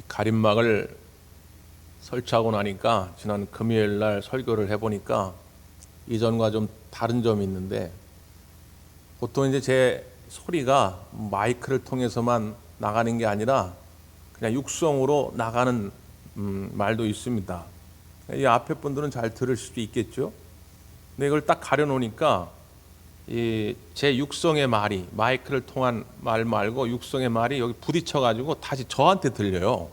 가림막을 설치하고 나니까 지난 금요일 날 설교를 해보니까 이전과 좀 다른 점이 있는데, 보통 이제 제 소리가 마이크를 통해서만 나가는 게 아니라 그냥 육성으로 나가는 말도 있습니다. 이 앞에 분들은 잘 들을 수도 있겠죠. 근데 이걸 딱 가려놓으니까 이 제 육성의 말이, 마이크를 통한 말 말고 육성의 말이 여기 부딪혀가지고 다시 저한테 들려요.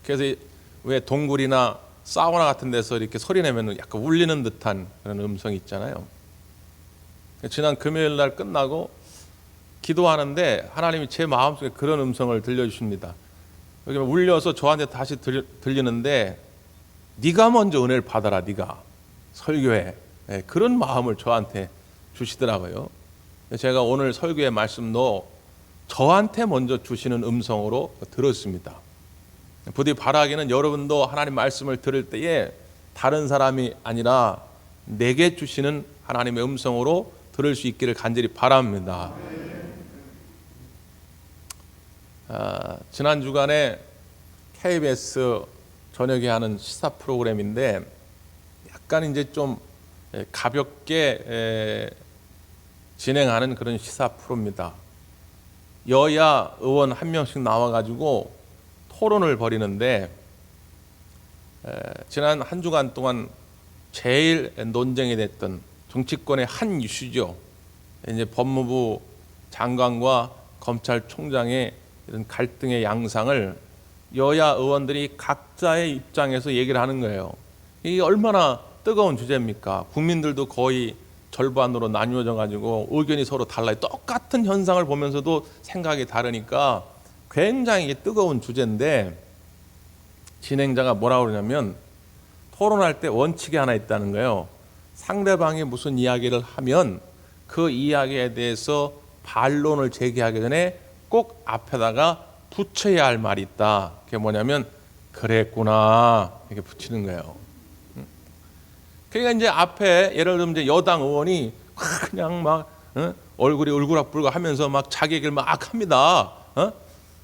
그래서 왜 동굴이나 사우나 같은 데서 이렇게 소리 내면 약간 울리는 듯한 그런 음성이 있잖아요. 지난 금요일 날 끝나고 기도하는데 하나님이 제 마음속에 그런 음성을 들려주십니다. 여기 울려서 저한테 다시 들리는데, 네가 먼저 은혜를 받아라, 네가 설교해. 네, 그런 마음을 저한테 주시더라고요. 제가 오늘 설교의 말씀도 저한테 먼저 주시는 음성으로 들었습니다. 부디 바라기는 여러분도 하나님 말씀을 들을 때에 다른 사람이 아니라 내게 주시는 하나님의 음성으로 들을 수 있기를 간절히 바랍니다. 지난 주간에 KBS 저녁에 하는 시사 프로그램인데 약간 이제 좀 가볍게 진행하는 그런 시사 프로입니다. 여야 의원 한 명씩 나와가지고 토론을 벌이는데, 지난 한 주간 동안 제일 논쟁이 됐던 정치권의 한 이슈죠. 이제 법무부 장관과 검찰총장의 이런 갈등의 양상을 여야 의원들이 각자의 입장에서 얘기를 하는 거예요. 이게 얼마나 뜨거운 주제입니까? 국민들도 거의 절반으로 나뉘어져 가지고 의견이 서로 달라요. 똑같은 현상을 보면서도 생각이 다르니까 굉장히 뜨거운 주제인데, 진행자가 뭐라고 그러냐면 토론할 때 원칙이 하나 있다는 거예요. 상대방이 무슨 이야기를 하면 그 이야기에 대해서 반론을 제기하기 전에 꼭 앞에다가 붙여야 할 말이 있다. 그게 뭐냐면 그랬구나, 이렇게 붙이는 거예요. 그러니까 이제 앞에 예를 들면 이제 여당 의원이 그냥 막 얼굴이 울그락불그락 하면서 막 자기 얘기를 막 합니다.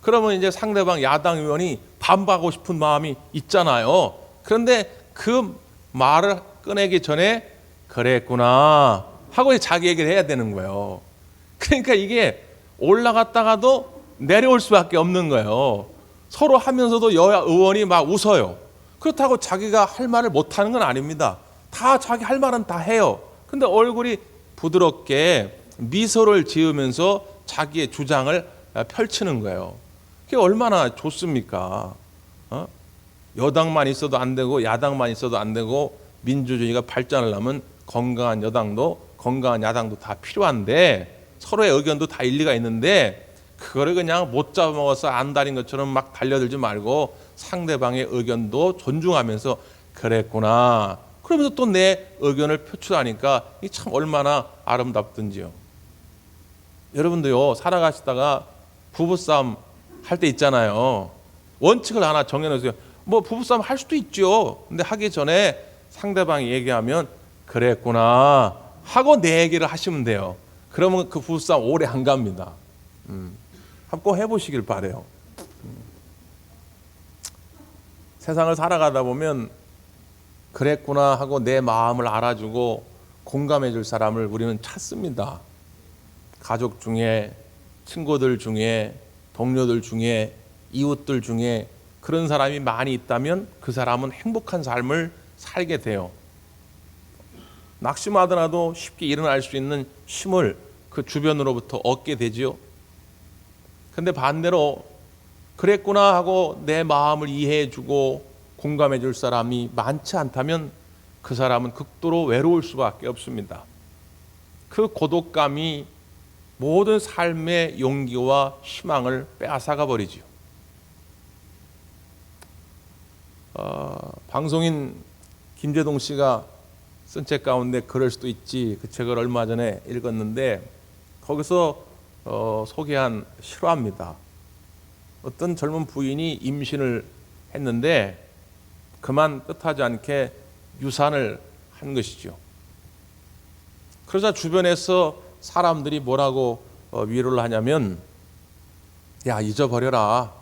그러면 이제 상대방 야당 의원이 반박하고 싶은 마음이 있잖아요. 그런데 그 말을 꺼내기 전에 그랬구나 하고 자기 얘기를 해야 되는 거예요. 그러니까 이게 올라갔다가도 내려올 수밖에 없는 거예요. 서로 하면서도 여야 의원이 막 웃어요. 그렇다고 자기가 할 말을 못하는 건 아닙니다. 다 자기 할 말은 다 해요. 근데 얼굴이 부드럽게 미소를 지으면서 자기의 주장을 펼치는 거예요. 그게 얼마나 좋습니까? 여당만 있어도 안 되고 야당만 있어도 안 되고, 민주주의가 발전을 하면 건강한 여당도 건강한 야당도 다 필요한데, 서로의 의견도 다 일리가 있는데 그거를 그냥 못 잡아먹어서 안달인 것처럼 막 달려들지 말고 상대방의 의견도 존중하면서 그랬구나, 그러면서 또 내 의견을 표출하니까 이게 참 얼마나 아름답든지요. 여러분도요, 살아가시다가 부부싸움 할 때 있잖아요. 원칙을 하나 정해놓으세요. 뭐 부부싸움 할 수도 있죠. 근데 하기 전에 상대방이 얘기하면 그랬구나 하고 내 얘기를 하시면 돼요. 그러면 그 부부싸움 오래 안 갑니다. 한번 꼭 해보시길 바래요. 세상을 살아가다 보면 그랬구나 하고 내 마음을 알아주고 공감해 줄 사람을 우리는 찾습니다. 가족 중에, 친구들 중에, 동료들 중에, 이웃들 중에 그런 사람이 많이 있다면 그 사람은 행복한 삶을 살게 돼요. 낙심하더라도 쉽게 일어날 수 있는 힘을 그 주변으로부터 얻게 되지요. 근데 반대로 그랬구나 하고 내 마음을 이해해 주고 공감해 줄 사람이 많지 않다면 그 사람은 극도로 외로울 수밖에 없습니다. 그 고독감이 모든 삶의 용기와 희망을 빼앗아가 버리지요. 방송인 김재동 씨가 쓴 책 가운데 그럴 수도 있지, 그 책을 얼마 전에 읽었는데 거기서 소개한 실화입니다. 어떤 젊은 부인이 임신을 했는데 그만 뜻하지 않게 유산을 한 것이죠. 그러자 주변에서 사람들이 뭐라고 위로를 하냐면, 야, 잊어버려라.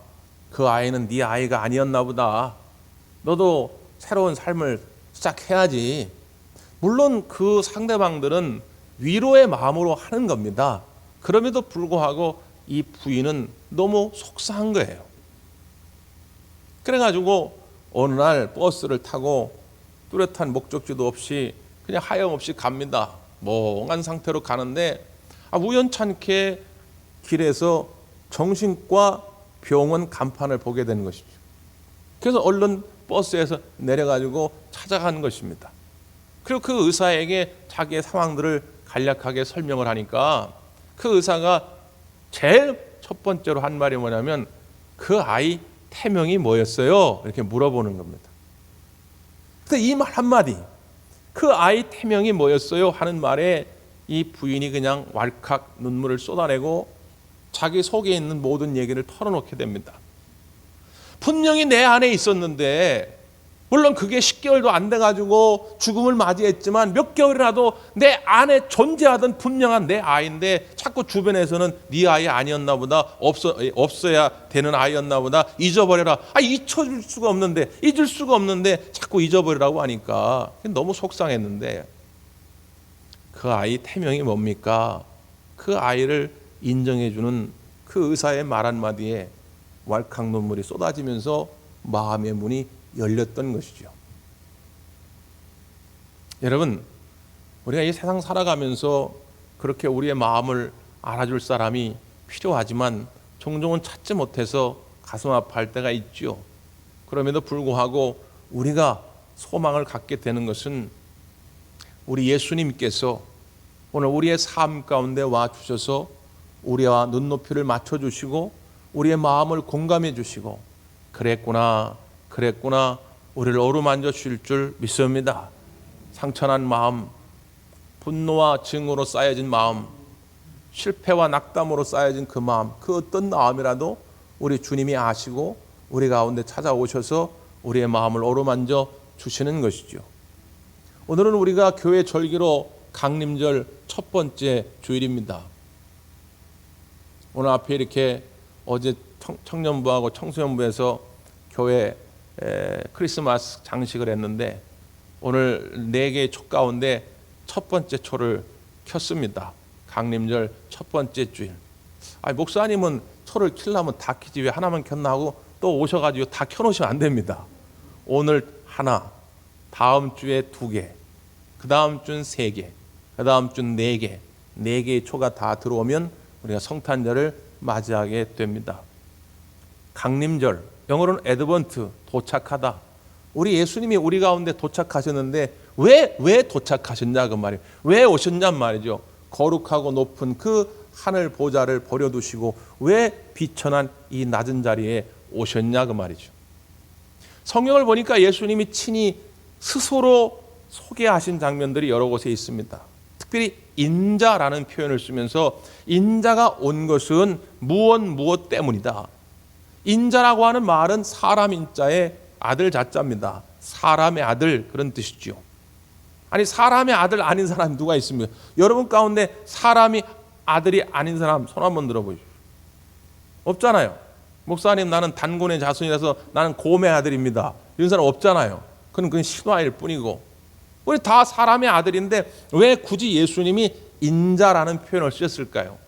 그 아이는 네 아이가 아니었나 보다. 너도 새로운 삶을 시작해야지. 물론 그 상대방들은 위로의 마음으로 하는 겁니다. 그럼에도 불구하고 이 부인은 너무 속상한 거예요. 그래가지고 어느 날 버스를 타고 뚜렷한 목적지도 없이 그냥 하염없이 갑니다. 멍한 상태로 가는데 우연찮게 길에서 정신과 병원 간판을 보게 되는 것이죠. 그래서 얼른 버스에서 내려가지고 찾아간 것입니다. 그리고 그 의사에게 자기의 상황들을 간략하게 설명을 하니까 그 의사가 제일 첫 번째로 한 말이 뭐냐면 그 아이 태명이 뭐였어요? 이렇게 물어보는 겁니다. 그래서 이 말 한마디, 그 아이 태명이 뭐였어요? 하는 말에 이 부인이 그냥 왈칵 눈물을 쏟아내고 자기 속에 있는 모든 얘기를 털어놓게 됩니다. 분명히 내 안에 있었는데, 물론 그게 10개월도 안 돼가지고 죽음을 맞이했지만 몇 개월이라도 내 안에 존재하던 분명한 내 아이인데 자꾸 주변에서는 네 아이 아니었나 보다, 없어야 되는 아이였나 보다, 잊어버려라. 잊혀줄 수가 없는데, 잊을 수가 없는데 자꾸 잊어버리라고 하니까 너무 속상했는데, 그 아이 태명이 뭡니까? 그 아이를 인정해주는 그 의사의 말 한마디에 왈칵 눈물이 쏟아지면서 마음의 문이 열렸던 것이죠. 여러분, 우리가 이 세상 살아가면서 그렇게 우리의 마음을 알아줄 사람이 필요하지만 종종은 찾지 못해서 가슴 아파할 때가 있죠. 그럼에도 불구하고 우리가 소망을 갖게 되는 것은 우리 예수님께서 오늘 우리의 삶 가운데 와 주셔서 우리와 눈높이를 맞춰주시고 우리의 마음을 공감해 주시고 그랬구나 우리를 어루만져 주실 줄 믿습니다. 상처난 마음, 분노와 증오로 쌓여진 마음, 실패와 낙담으로 쌓여진 그 마음, 그 어떤 마음이라도 우리 주님이 아시고 우리 가운데 찾아오셔서 우리의 마음을 어루만져 주시는 것이죠. 오늘은 우리가 교회 절기로 강림절 첫 번째 주일입니다. 오늘 앞에 이렇게 어제 청년부하고 청소년부에서 교회 크리스마스 장식을 했는데 오늘 4개의 초 가운데 첫 번째 초를 켰습니다. 강림절 첫 번째 주일. 목사님은 초를 켜려면 다 켜지 왜 하나만 켰나 하고 또 오셔가지고 다 켜놓으시면 안 됩니다. 오늘 하나, 다음 주에 2개, 그 다음 주는 3개, 그 다음 주는 4개, 4개의 초가 다 들어오면 우리가 성탄절을 맞이하게 됩니다. 강림절, 영어로는 애드번트, 도착하다. 우리 예수님이 우리 가운데 도착하셨는데 왜 도착하셨냐 그 말이에요. 왜 오셨냔 말이죠. 거룩하고 높은 그 하늘 보좌를 버려두시고 왜 비천한 이 낮은 자리에 오셨냐 그 말이죠. 성경을 보니까 예수님이 친히 스스로 소개하신 장면들이 여러 곳에 있습니다. 특별히 인자라는 표현을 쓰면서 인자가 온 것은 무엇 때문이다. 인자라고 하는 말은 사람 인자의 아들 자자입니다. 사람의 아들 그런 뜻이죠. 아니 사람의 아들 아닌 사람이 누가 있습니까? 여러분 가운데 사람이 아들이 아닌 사람 손 한번 들어보십시오. 없잖아요. 목사님 나는 단곤의 자손이라서 나는 곰의 아들입니다. 이런 사람 없잖아요. 그건 신화일 뿐이고 우리 다 사람의 아들인데 왜 굳이 예수님이 인자라는 표현을 쓰셨을까요?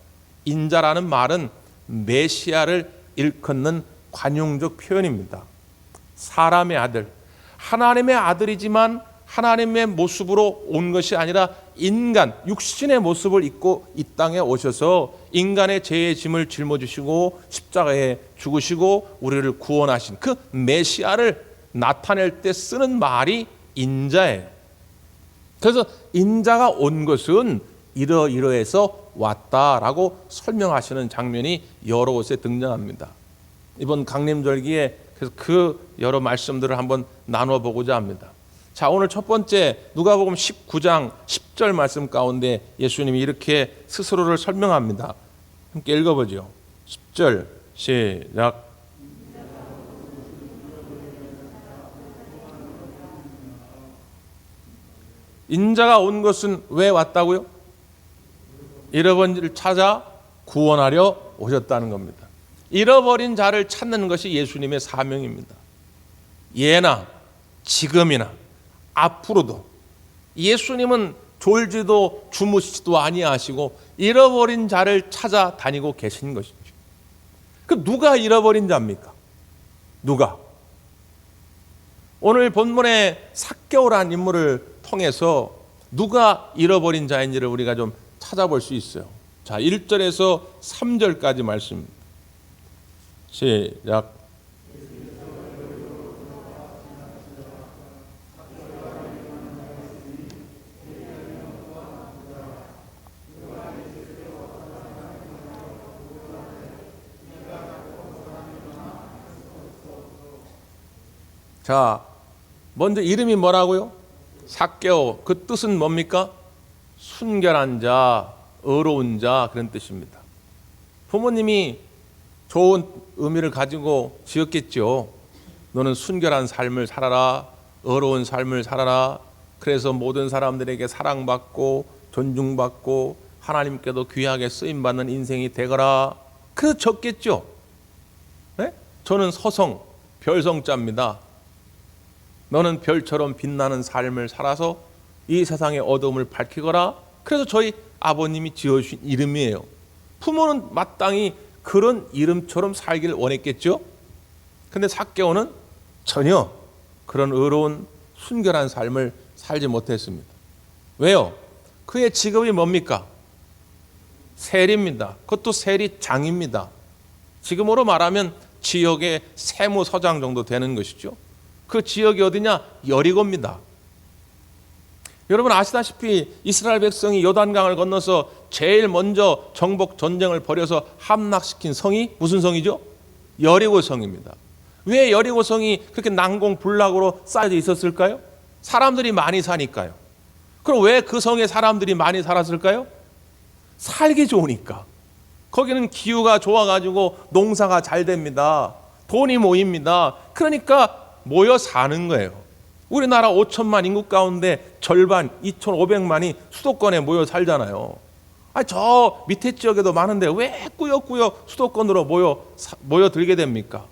인자라는 말은 메시아를 일컫는 관용적 표현입니다. 사람의 아들, 하나님의 아들이지만 하나님의 모습으로 온 것이 아니라 인간, 육신의 모습을 입고 이 땅에 오셔서 인간의 죄의 짐을 짊어지시고 십자가에 죽으시고 우리를 구원하신 그 메시아를 나타낼 때 쓰는 말이 인자예요. 그래서 인자가 온 것은 이러이러해서 왔다라고 설명하시는 장면이 여러 곳에 등장합니다. 이번 강림절기에 그래서 그 여러 말씀들을 한번 나눠보고자 합니다. 자, 오늘 첫 번째 누가복음 19장 10절 말씀 가운데 예수님이 이렇게 스스로를 설명합니다. 함께 읽어보죠. 10절 시작. 인자가 온 것은 왜 왔다고요? 잃어버린 이를 찾아 구원하려 오셨다는 겁니다. 잃어버린 자를 찾는 것이 예수님의 사명입니다. 예나 지금이나 앞으로도 예수님은 졸지도 주무시지도 아니하시고 잃어버린 자를 찾아다니고 계신 것이죠. 그 누가 잃어버린 자입니까? 누가? 오늘 본문의 삭개오라는 인물을 통해서 누가 잃어버린 자인지를 우리가 좀 찾아볼 수 있어요. 자, 1절에서 3절까지 말씀입니다. 시작. 자, 먼저 이름이 뭐라고요? 삭개오. 그 뜻은 뭡니까? 순결한 자, 의로운 자, 그런 뜻입니다. 부모님이 좋은 의미를 가지고 지었겠죠. 너는 순결한 삶을 살아라, 의로운 삶을 살아라. 그래서 모든 사람들에게 사랑받고 존중받고 하나님께도 귀하게 쓰임받는 인생이 되거라. 그래서 적겠죠. 네? 저는 서성, 별성자입니다. 너는 별처럼 빛나는 삶을 살아서 이 세상의 어둠을 밝히거라. 그래서 저희 아버님이 지어주신 이름이에요. 부모는 마땅히 그런 이름처럼 살기를 원했겠죠. 근데 삭개오는 전혀 그런 의로운 순결한 삶을 살지 못했습니다. 왜요? 그의 직업이 뭡니까? 세리입니다. 그것도 세리장입니다. 지금으로 말하면 지역의 세무서장 정도 되는 것이죠. 그 지역이 어디냐? 여리고입니다. 여러분 아시다시피 이스라엘 백성이 요단강을 건너서 제일 먼저 정복 전쟁을 벌여서 함락시킨 성이 무슨 성이죠? 여리고 성입니다. 왜 여리고 성이 그렇게 난공불락으로 쌓여져 있었을까요? 사람들이 많이 사니까요. 그럼 왜 그 성에 사람들이 많이 살았을까요? 살기 좋으니까. 거기는 기후가 좋아가지고 농사가 잘 됩니다. 돈이 모입니다. 그러니까 모여 사는 거예요. 우리나라 5천만 인구 가운데 절반 2,500만이 수도권에 모여 살잖아요. 저 밑에 지역에도 많은데 왜 꾸역꾸역 수도권으로 모여들게 됩니까?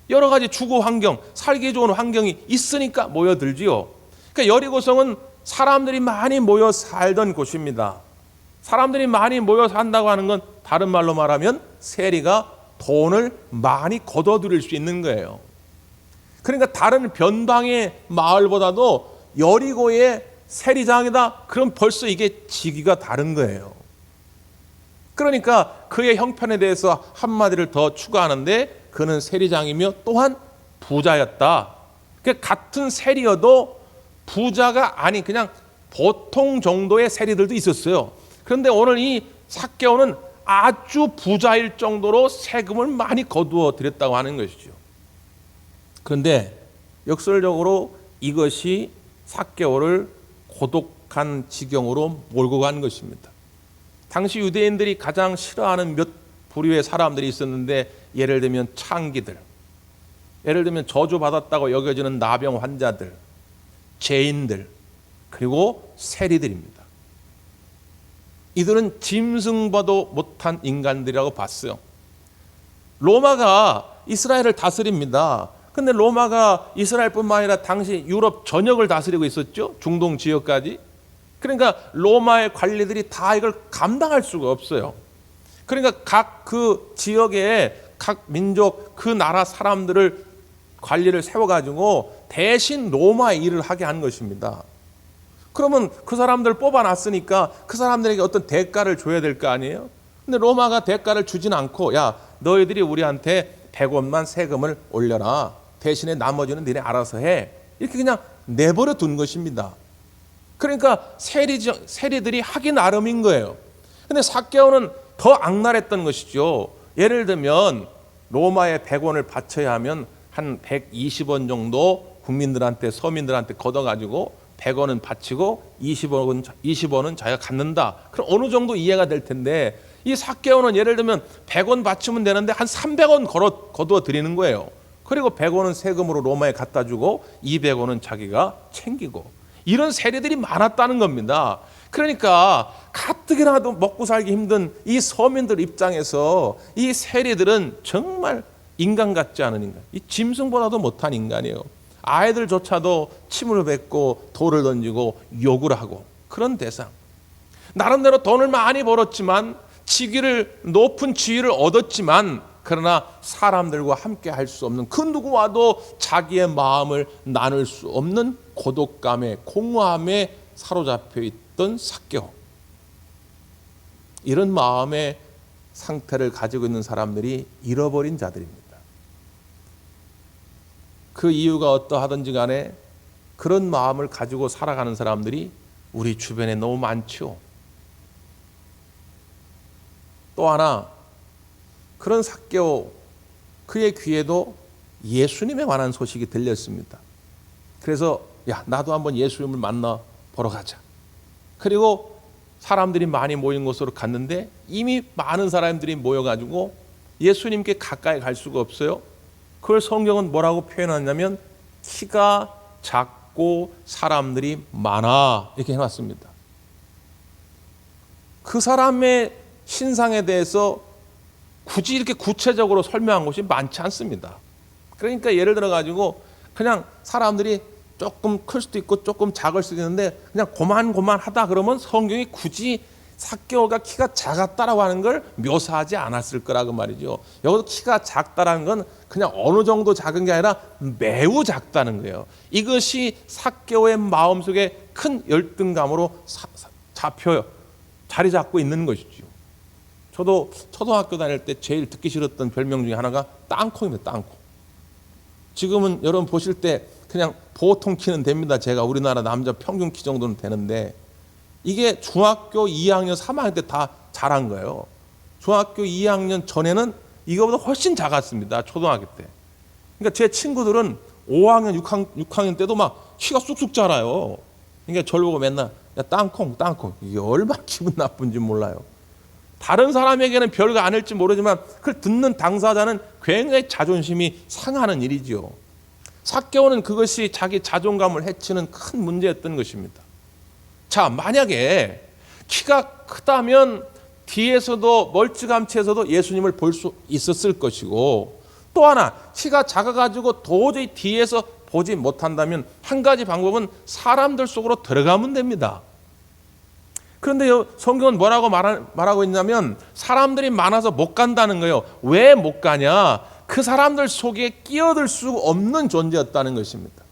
여러 가지 주거 환경, 살기 좋은 환경이 있으니까 모여들지요. 그러니까 여리고성은 사람들이 많이 모여 살던 곳입니다. 사람들이 많이 모여 산다고 하는 건 다른 말로 말하면 세리가 돈을 많이 거둬들일 수 있는 거예요. 그러니까 다른 변방의 마을보다도 여리고의 세리장이다. 그럼 벌써 이게 직위가 다른 거예요. 그러니까 그의 형편에 대해서 한마디를 더 추가하는데 그는 세리장이며 또한 부자였다. 그러니까 같은 세리여도 부자가 아닌 그냥 보통 정도의 세리들도 있었어요. 그런데 오늘 이 삭개오는 아주 부자일 정도로 세금을 많이 거두어 들였다고 하는 것이죠. 그런데 역설적으로 이것이 삭개오를 고독한 지경으로 몰고 간 것입니다. 당시 유대인들이 가장 싫어하는 몇 부류의 사람들이 있었는데 예를 들면 창기들, 예를 들면 저주받았다고 여겨지는 나병 환자들, 죄인들, 그리고 세리들입니다. 이들은 짐승봐도 못한 인간들이라고 봤어요. 로마가 이스라엘을 다스립니다. 근데 로마가 이스라엘뿐만 아니라 당시 유럽 전역을 다스리고 있었죠. 중동 지역까지. 그러니까 로마의 관리들이 다 이걸 감당할 수가 없어요. 그러니까 각 그 지역의 각 민족 그 나라 사람들을 관리를 세워가지고 대신 로마의 일을 하게 한 것입니다. 그러면 그 사람들 뽑아놨으니까 그 사람들에게 어떤 대가를 줘야 될 거 아니에요? 근데 로마가 대가를 주진 않고 야 너희들이 우리한테 100원만 세금을 올려라. 대신에 나머지는 너네 알아서 해. 이렇게 그냥 내버려 둔 것입니다. 그러니까 세리들이 하기 나름인 거예요. 근데 삭개오는 더 악랄했던 것이죠. 예를 들면 로마에 100원을 바쳐야 하면 한 120원 정도 국민들한테 서민들한테 걷어가지고 100원은 바치고 20원은 자기가 갖는다. 그럼 어느 정도 이해가 될 텐데 이 삭개오는 예를 들면 100원 바치면 되는데 한 300원 거두어 드리는 거예요. 그리고 100원은 세금으로 로마에 갖다 주고 200원은 자기가 챙기고 이런 세리들이 많았다는 겁니다. 그러니까 가뜩이나도 먹고 살기 힘든 이 서민들 입장에서 이 세리들은 정말 인간 같지 않은 인간, 이 짐승보다도 못한 인간이에요. 아이들조차도 침을 뱉고 돌을 던지고 욕을 하고 그런 대상. 나름대로 돈을 많이 벌었지만 높은 지위를 얻었지만 그러나 사람들과 함께 할 수 없는, 그 누구와도 자기의 마음을 나눌 수 없는 고독감에, 공허함에 사로잡혀 있던 삭개오. 이런 마음의 상태를 가지고 있는 사람들이 잃어버린 자들입니다. 그 이유가 어떠하든지 간에 그런 마음을 가지고 살아가는 사람들이 우리 주변에 너무 많죠. 또 하나, 그런 삭개오, 그의 귀에도 예수님에 관한 소식이 들렸습니다. 그래서 야, 나도 한번 예수님을 만나 보러 가자. 그리고 사람들이 많이 모인 곳으로 갔는데 이미 많은 사람들이 모여가지고 예수님께 가까이 갈 수가 없어요. 그걸 성경은 뭐라고 표현하냐면 키가 작고 사람들이 많아, 이렇게 해놨습니다. 그 사람의 신상에 대해서 굳이 이렇게 구체적으로 설명한 것이 많지 않습니다. 그러니까 예를 들어 가지고 그냥 사람들이 조금 클 수도 있고 조금 작을 수도 있는데 그냥 고만고만하다 그러면 성경이 굳이 삭개오가 키가 작았다라고 하는 걸 묘사하지 않았을 거라고 말이죠. 여기서 키가 작다라는 건 그냥 어느 정도 작은 게 아니라 매우 작다는 거예요. 이것이 삭개오의 마음속에 큰 열등감으로 자리 잡고 있는 것이죠. 저도 초등학교 다닐 때 제일 듣기 싫었던 별명 중에 하나가 땅콩입니다. 땅콩. 지금은 여러분 보실 때 그냥 보통 키는 됩니다. 제가 우리나라 남자 평균 키 정도는 되는데 이게 중학교 2학년, 3학년 때 다 자란 거예요. 중학교 2학년 전에는 이거보다 훨씬 작았습니다. 초등학교 때. 그러니까 제 친구들은 5학년, 6학년 때도 막 키가 쑥쑥 자라요. 그러니까 저를 보고 맨날 야, 땅콩. 이게 얼마나 기분 나쁜지 몰라요. 다른 사람에게는 별거 아닐지 모르지만 그걸 듣는 당사자는 굉장히 자존심이 상하는 일이지요. 삭개오는 그것이 자기 자존감을 해치는 큰 문제였던 것입니다. 자, 만약에 키가 크다면 뒤에서도 멀찌감치해서도 예수님을 볼 수 있었을 것이고, 또 하나 키가 작아가지고 도저히 뒤에서 보지 못한다면 한 가지 방법은 사람들 속으로 들어가면 됩니다. 그런데 성경은 뭐라고 말하고 있냐면 사람들이 많아서 못 간다는 거예요. 왜 못 가냐? 그 사람들 속에 끼어들 수 없는 존재였다는 것입니다.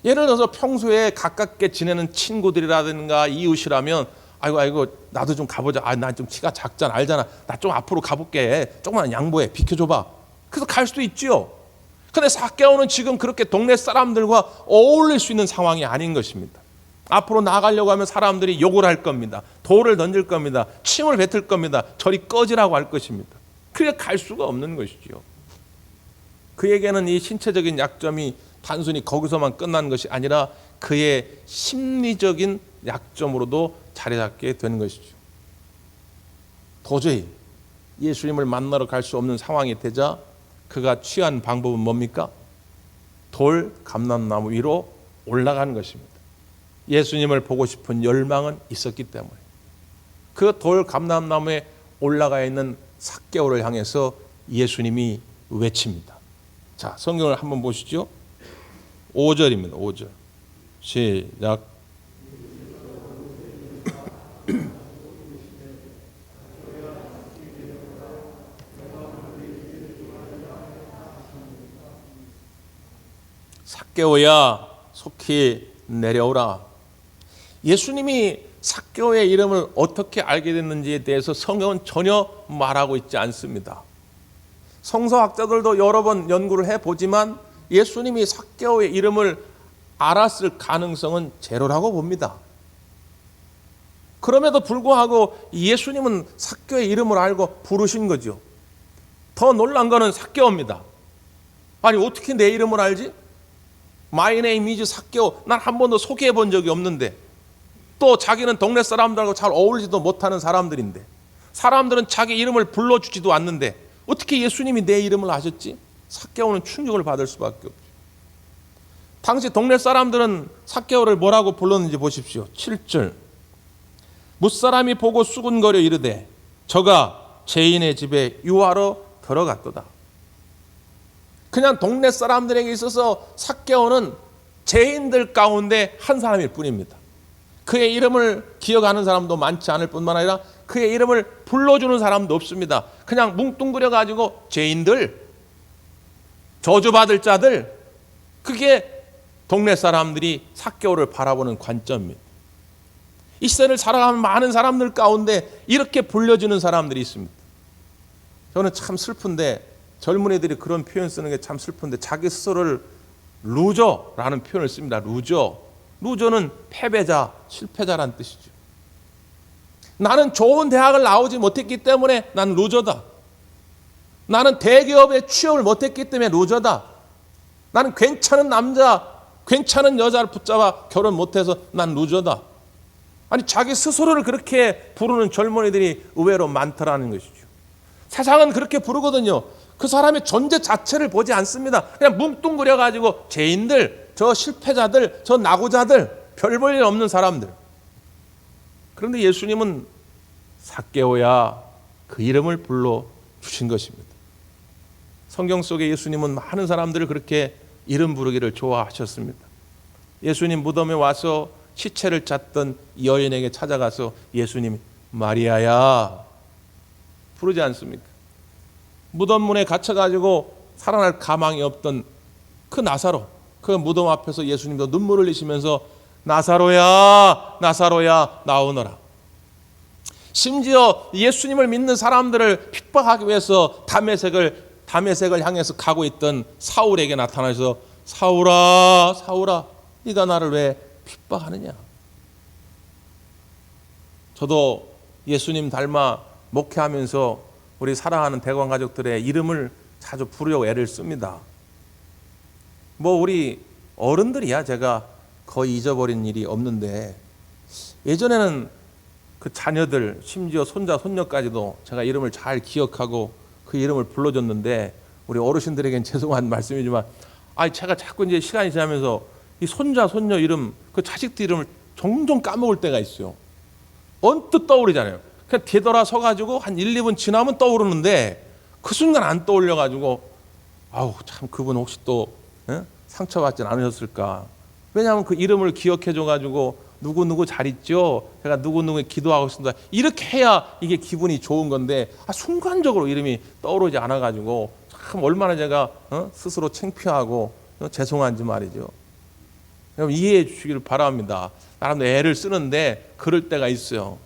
예를 들어서 평소에 가깝게 지내는 친구들이라든가 이웃이라면 아이고 나도 좀 가보자. 나 좀 키가 작잖아. 알잖아. 나 좀 앞으로 가볼게. 조금만 양보해. 비켜줘봐. 그래서 갈 수도 있지요. 근데 삭개오는 지금 그렇게 동네 사람들과 어울릴 수 있는 상황이 아닌 것입니다. 앞으로 나가려고 하면 사람들이 욕을 할 겁니다. 돌을 던질 겁니다. 침을 뱉을 겁니다. 저리 꺼지라고 할 것입니다. 그러니까 갈 수가 없는 것이죠. 그에게는 이 신체적인 약점이 단순히 거기서만 끝난 것이 아니라 그의 심리적인 약점으로도 자리 잡게 된 것이죠. 도저히 예수님을 만나러 갈 수 없는 상황이 되자 그가 취한 방법은 뭡니까? 돌 감람나무 위로 올라가는 것입니다. 예수님을 보고 싶은 열망은 있었기 때문에 그 돌 감람나무에 올라가 있는 삭개오를 향해서 예수님이 외칩니다. 자, 성경을 한번 보시죠. 5절입니다. 5절. 시작. 삭개오야, 속히 내려오라. 예수님이 삭개오의 이름을 어떻게 알게 됐는지에 대해서 성경은 전혀 말하고 있지 않습니다. 성서학자들도 여러 번 연구를 해보지만 예수님이 삭개오의 이름을 알았을 가능성은 제로라고 봅니다. 그럼에도 불구하고 예수님은 삭개오의 이름을 알고 부르신 거죠. 더 놀란 거는 삭개오입니다. 아니 어떻게 내 이름을 알지? My name is 삭개오. 난 한 번도 소개해 본 적이 없는데, 또 자기는 동네 사람들하고 잘 어울리지도 못하는 사람들인데, 사람들은 자기 이름을 불러주지도 않는데 어떻게 예수님이 내 이름을 아셨지? 삭개오는 충격을 받을 수밖에 없죠. 당시 동네 사람들은 삭개오를 뭐라고 불렀는지 보십시오. 7절. 무사람이 보고 수군거려 이르되 저가 죄인의 집에 유하러 들어갔도다. 그냥 동네 사람들에게 있어서 삭개오는 죄인들 가운데 한 사람일 뿐입니다. 그의 이름을 기억하는 사람도 많지 않을 뿐만 아니라 그의 이름을 불러주는 사람도 없습니다. 그냥 뭉뚱그려 가지고 죄인들, 저주받을 자들, 그게 동네 사람들이 삭개오를 바라보는 관점입니다. 이 세상을 살아가는 많은 사람들 가운데 이렇게 불려주는 사람들이 있습니다. 저는 참 슬픈데, 젊은이들이 그런 표현 쓰는 게 참 슬픈데, 자기 스스로를 루저라는 표현을 씁니다. 루저는 패배자, 실패자라는 뜻이죠. 나는 좋은 대학을 나오지 못했기 때문에 난 루저다. 나는 대기업에 취업을 못했기 때문에 루저다. 나는 괜찮은 남자, 괜찮은 여자를 붙잡아 결혼 못해서 난 루저다. 아니, 자기 스스로를 그렇게 부르는 젊은이들이 의외로 많더라는 것이죠. 세상은 그렇게 부르거든요. 그 사람의 존재 자체를 보지 않습니다. 그냥 뭉뚱그려 가지고 죄인들, 저 실패자들, 저 낙오자들, 별 볼 일 없는 사람들. 그런데 예수님은 삭개오야, 그 이름을 불러 주신 것입니다. 성경 속에 예수님은 많은 사람들을 그렇게 이름 부르기를 좋아하셨습니다. 예수님 무덤에 와서 시체를 찾던 여인에게 찾아가서 예수님이 마리아야 부르지 않습니까? 무덤 문에 갇혀가지고 살아날 가망이 없던 그 나사로, 그 무덤 앞에서 예수님도 눈물을 흘리시면서 나사로야, 나사로야 나오너라. 심지어 예수님을 믿는 사람들을 핍박하기 위해서 다메섹을 향해서 가고 있던 사울에게 나타나서 사울아, 사울아, 네가 나를 왜 핍박하느냐. 저도 예수님 닮아 목회하면서 우리 사랑하는 대관 가족들의 이름을 자주 부르려고 애를 씁니다. 뭐 우리 어른들이야 제가 거의 잊어버린 일이 없는데, 예전에는 그 자녀들, 심지어 손자, 손녀까지도 제가 이름을 잘 기억하고 그 이름을 불러줬는데, 우리 어르신들에겐 죄송한 말씀이지만, 제가 자꾸 이제 시간이 지나면서 이 손자, 손녀 이름, 그 자식들 이름을 종종 까먹을 때가 있어요. 언뜻 떠오르잖아요. 그냥 되돌아서 가지고 한 1, 2분 지나면 떠오르는데 그 순간 안 떠올려 가지고 참 그분 혹시 또 상처받진 않으셨을까. 왜냐하면 그 이름을 기억해 줘 가지고 누구누구 잘 있죠, 제가 누구누구에 기도하고 있습니다, 이렇게 해야 이게 기분이 좋은 건데 순간적으로 이름이 떠오르지 않아 가지고 참 얼마나 제가 스스로 창피하고 죄송한지 말이죠. 여러분 이해해 주시기를 바랍니다. 나름대로 애를 쓰는데 그럴 때가 있어요.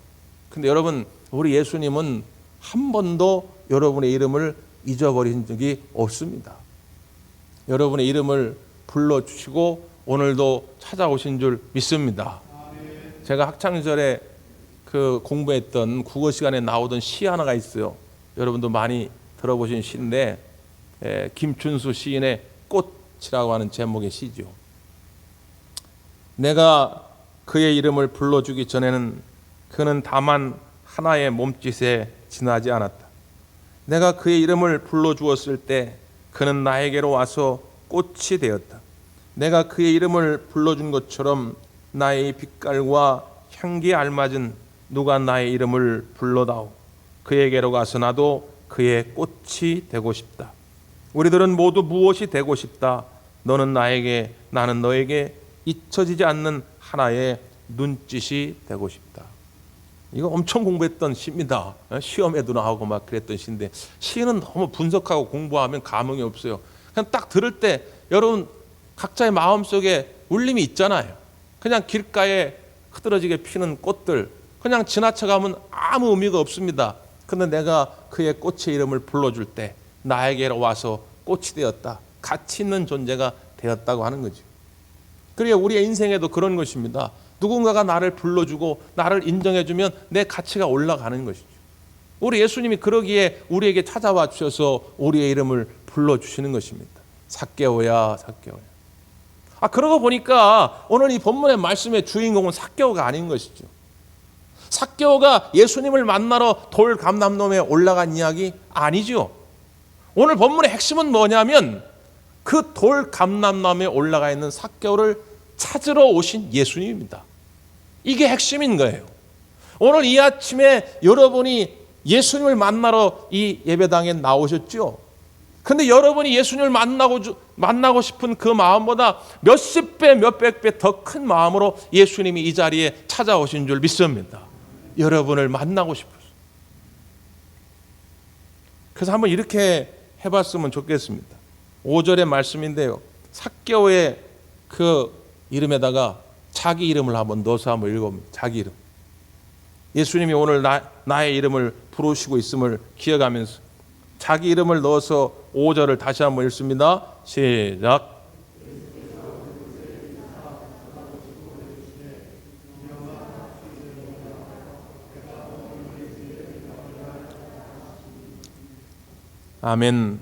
근데 여러분, 우리 예수님은 한 번도 여러분의 이름을 잊어버린 적이 없습니다. 여러분의 이름을 불러주시고 오늘도 찾아오신 줄 믿습니다. 제가 학창시절에 그 공부했던 국어 시간에 나오던 시 하나가 있어요. 여러분도 많이 들어보신 시인데, 김춘수 시인의 꽃이라고 하는 제목의 시죠. 내가 그의 이름을 불러주기 전에는 그는 다만 하나의 몸짓에 지나지 않았다. 내가 그의 이름을 불러주었을 때 그는 나에게로 와서 꽃이 되었다. 내가 그의 이름을 불러준 것처럼 나의 빛깔과 향기에 알맞은 누가 나의 이름을 불러다오. 그에게로 가서 나도 그의 꽃이 되고 싶다. 우리들은 모두 무엇이 되고 싶다. 너는 나에게, 나는 너에게 잊혀지지 않는 하나의 눈짓이 되고 싶다. 이거 엄청 공부했던 시입니다. 시험에도 나오고 막 그랬던 시인데, 시는 너무 분석하고 공부하면 감흥이 없어요. 그냥 딱 들을 때 여러분 각자의 마음속에 울림이 있잖아요. 그냥 길가에 흐드러지게 피는 꽃들, 그냥 지나쳐가면 아무 의미가 없습니다. 그런데 내가 그의 꽃의 이름을 불러줄 때 나에게로 와서 꽃이 되었다, 가치 있는 존재가 되었다고 하는 거죠. 그래야 우리의 인생에도 그런 것입니다. 누군가가 나를 불러주고 나를 인정해주면 내 가치가 올라가는 것이죠. 우리 예수님이 그러기에 우리에게 찾아와 주셔서 우리의 이름을 불러주시는 것입니다. 삭개오야, 삭개오야. 그러고 보니까 오늘 이 본문의 말씀의 주인공은 삭개오가 아닌 것이죠. 삭개오가 예수님을 만나러 돌 감람섬에 올라간 이야기 아니죠. 오늘 본문의 핵심은 뭐냐면 그 돌 감람섬에 올라가 있는 삭개오를 찾으러 오신 예수님입니다. 이게 핵심인 거예요. 오늘 이 아침에 여러분이 예수님을 만나러 이 예배당에 나오셨죠? 근데 여러분이 예수님을 만나고 싶은 그 마음보다 몇십 배, 몇백 배 더 큰 마음으로 예수님이 이 자리에 찾아오신 줄 믿습니다. 여러분을 만나고 싶어서. 그래서 한번 이렇게 해봤으면 좋겠습니다. 5절의 말씀인데요. 삭개오의 그 이름에다가 자기 이름을 한번 넣어서 한번 읽어봅니다. 자기 이름. 예수님이 오늘 나의 이름을 부르시고 있음을 기억하면서 자기 이름을 넣어서 5절을 다시 한번 읽습니다. 시작. 아멘.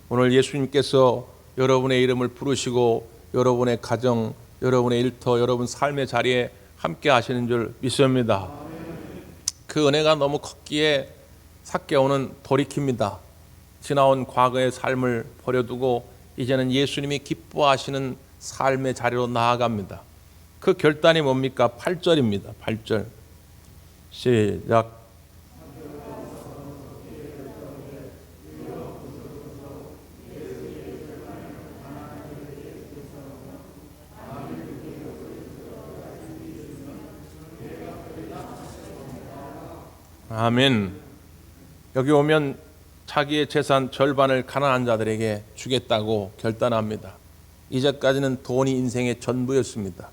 오늘 예수님께서 여러분의 이름을 부르시고 여러분의 가정, 여러분의 일터, 여러분 삶의 자리에 함께 하시는 줄 믿습니다. 그 은혜가 너무 컸기에 삭개오는 돌이킵니다. 지나온 과거의 삶을 버려두고 이제는 예수님이 기뻐하시는 삶의 자리로 나아갑니다. 그 결단이 뭡니까? 8절입니다. 8절. 시작. 아멘. 여기 오면 자기의 재산 절반을 가난한 자들에게 주겠다고 결단합니다. 이제까지는 돈이 인생의 전부였습니다.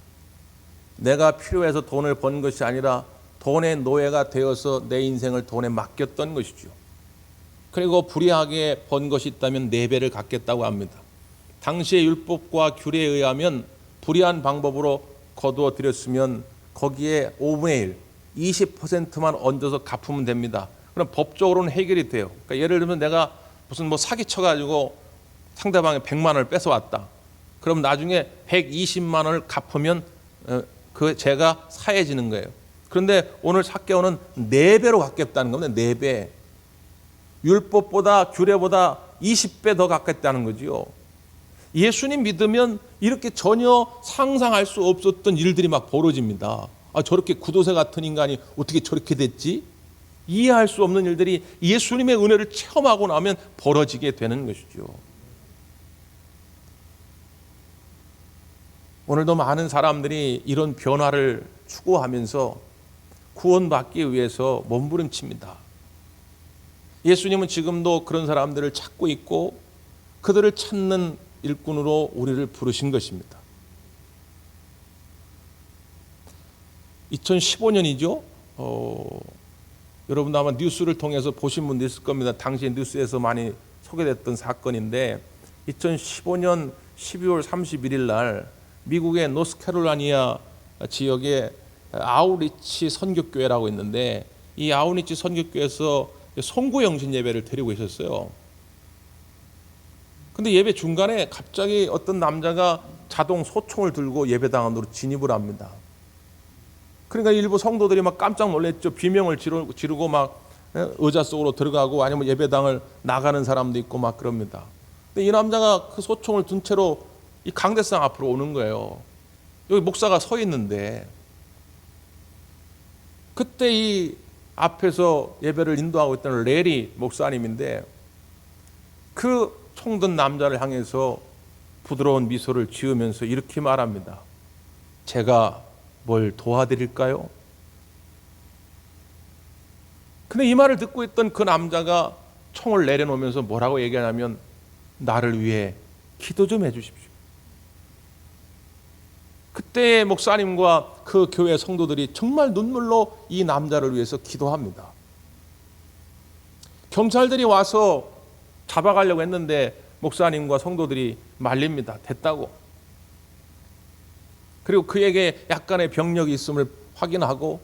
내가 필요해서 돈을 번 것이 아니라 돈의 노예가 되어서 내 인생을 돈에 맡겼던 것이죠. 그리고 불의하게 번 것이 있다면 4배를 갚겠다고 합니다. 당시의 율법과 규례에 의하면 불의한 방법으로 거두어 들였으면 거기에 5분의 1, 20%만 얹어서 갚으면 됩니다. 그럼 법적으로는 해결이 돼요. 그러니까 예를 들면 내가 무슨 사기 쳐가지고 상대방의 100만 원을 뺏어왔다. 그럼 나중에 120만 원을 갚으면 그 죄가 사해지는 거예요. 그런데 오늘 삭개오는 4배로 갚겠다는 겁니다. 4배. 율법보다 규례보다 20배 더 갚겠다는 거지요. 예수님 믿으면 이렇게 전혀 상상할 수 없었던 일들이 막 벌어집니다. 저렇게 구도새 같은 인간이 어떻게 저렇게 됐지? 이해할 수 없는 일들이 예수님의 은혜를 체험하고 나면 벌어지게 되는 것이죠. 오늘도 많은 사람들이 이런 변화를 추구하면서 구원받기 위해서 몸부림칩니다. 예수님은 지금도 그런 사람들을 찾고 있고 그들을 찾는 일꾼으로 우리를 부르신 것입니다. 2015년이죠. 여러분도 아마 뉴스를 통해서 보신 분도 있을 겁니다. 당시 뉴스에서 많이 소개됐던 사건인데 2015년 12월 31일 날 미국의 노스캐롤라이나 지역에 아웃리치 선교교회라고 있는데 이 아웃리치 선교교회에서 송구영신 예배를 드리고 있었어요. 근데 예배 중간에 갑자기 어떤 남자가 자동 소총을 들고 예배당 안으로 진입을 합니다. 그러니까 일부 성도들이 막 깜짝 놀랐죠. 비명을 지르고 막 의자 속으로 들어가고 아니면 예배당을 나가는 사람도 있고 막 그럽니다. 근데 이 남자가 그 소총을 든 채로 이 강대상 앞으로 오는 거예요. 여기 목사가 서 있는데 그때 이 앞에서 예배를 인도하고 있던 레리 목사님인데 그 총든 남자를 향해서 부드러운 미소를 지으면서 이렇게 말합니다. 제가 뭘 도와드릴까요? 근데 이 말을 듣고 있던 그 남자가 총을 내려놓으면서 뭐라고 얘기하냐면 나를 위해 기도 좀 해주십시오. 그때 목사님과 그 교회 성도들이 정말 눈물로 이 남자를 위해서 기도합니다. 경찰들이 와서 잡아가려고 했는데 목사님과 성도들이 말립니다. 됐다고. 그리고 그에게 약간의 병력이 있음을 확인하고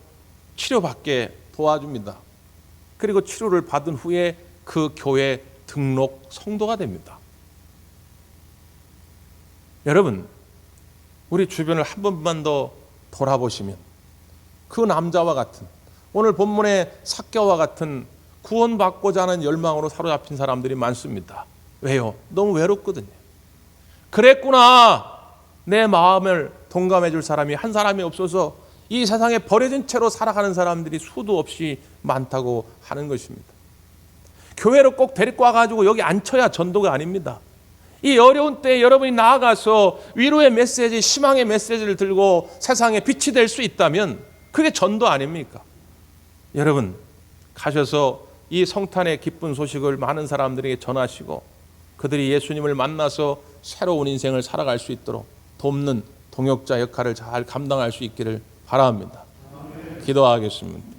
치료받게 도와줍니다. 그리고 치료를 받은 후에 그 교회 등록 성도가 됩니다. 여러분, 우리 주변을 한 번만 더 돌아보시면 그 남자와 같은 오늘 본문의 삭개오와 같은 구원받고자 하는 열망으로 사로잡힌 사람들이 많습니다. 왜요? 너무 외롭거든요. 그랬구나. 내 마음을 동감해 줄 사람이 한 사람이 없어서 이 세상에 버려진 채로 살아가는 사람들이 수도 없이 많다고 하는 것입니다. 교회로 꼭 데리고 와가지고 여기 앉혀야 전도가 아닙니다. 이 어려운 때에 여러분이 나아가서 위로의 메시지, 희망의 메시지를 들고 세상에 빛이 될 수 있다면 그게 전도 아닙니까? 여러분, 가셔서 이 성탄의 기쁜 소식을 많은 사람들에게 전하시고 그들이 예수님을 만나서 새로운 인생을 살아갈 수 있도록 돕는 동역자 역할을 잘 감당할 수 있기를 바랍니다. 기도하겠습니다.